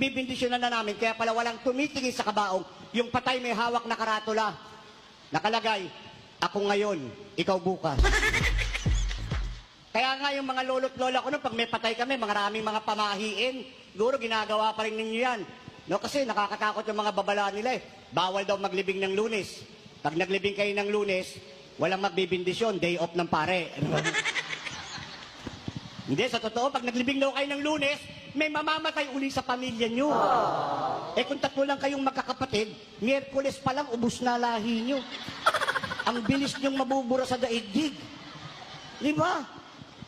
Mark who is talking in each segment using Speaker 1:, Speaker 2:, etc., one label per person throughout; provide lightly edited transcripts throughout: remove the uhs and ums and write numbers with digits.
Speaker 1: bibindisyonan na namin, kaya pala walang tumitingin sa kabaong. Yung patay may hawak na karatula. Nakalagay, ako ngayon, ikaw bukas. Kaya nga yung mga lolo't lola ko, no, pag may patay kami, maraming mga pamahiin, siguro ginagawa pa rin ninyo yan. No, kasi nakakatakot yung mga babala nila eh. Bawal daw maglibing ng Lunes. Pag naglibing kayo ng Lunes, walang magbibindisyon, day off ng pare. Hindi, sa totoo, pag naglibing daw kayo ng Lunes, may mamamatay uli sa pamilya nyo. Eh kung tatlo lang kayong magkakapatid, Miyerkules pa lang, ubus na lahi nyo. Ang bilis nyong mabubura sa daigdig. Di ba?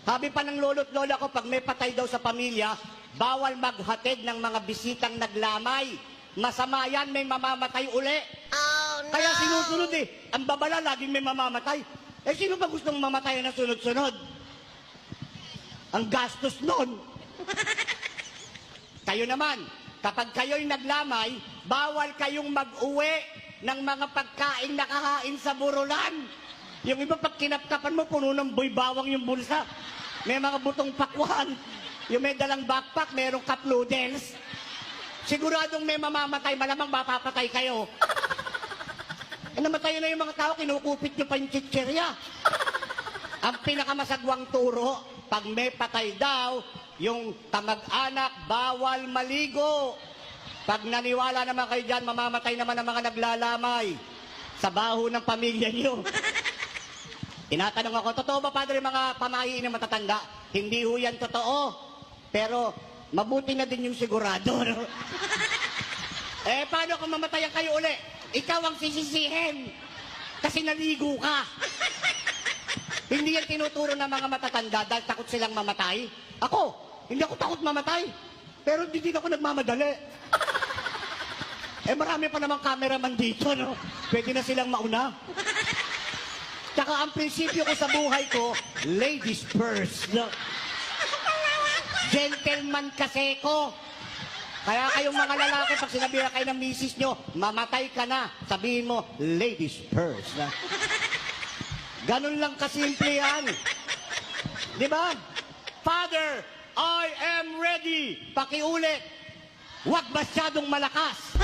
Speaker 1: Sabi pa ng lolo't lola ko, pag may patay daw sa pamilya, bawal maghatid ng mga bisitang naglamay. Masama yan, may mamamatay uli.
Speaker 2: Oh, no!
Speaker 1: Kaya sinusunod eh. Ang babala, laging may mamamatay. Eh sino ba gustong mamatay na sunod-sunod? Ang gastos nun. Kayo naman, kapag kayo'y naglamay, bawal kayong mag-uwi ng mga pagkain nakahain sa burulan. Yung iba pag kinapkapan mo, puno ng boy bawang yung bulsa. May mga butong pakwan. Yung may dalang backpack, merong cup noodles. Siguradong may mamamatay, malamang mapapatay kayo. Eh, namatay na yung mga tao, kinukupit nyo pa yung chichirya. Ang pinakamasagwang turo, pag may patay daw, yung kamag-anak, bawal maligo. Pag naniwala naman kayo dyan, mamamatay naman ang mga naglalamay sa baho ng pamilya niyo. Tinatanong ako, totoo ba, Padre, mga pamahiin na matatanda? Hindi ho yan totoo. Pero mabuti na din yung sigurado. No? Eh, paano kung mamatayan kayo uli? Ikaw ang sisisihin. Kasi naligo ka. Hindi yan tinuturo ng mga matatanda dahil takot silang mamatay. Ako, hindi ako takot mamatay. Pero hindi din ako nagmamadali. Eh marami pa namang cameraman dito, no? Pwede na silang mauna. Tsaka ang prinsipyo ko sa buhay ko, ladies first. No? Gentleman kasi ko. Kaya kayong mga lalaki, pag sinabi na kayo ng misis nyo, mamatay ka na, sabihin mo, ladies first. No? Ganun lang kasimple yan. Di ba? Father, I am ready. Pakiulit. Huwag masyadong malakas.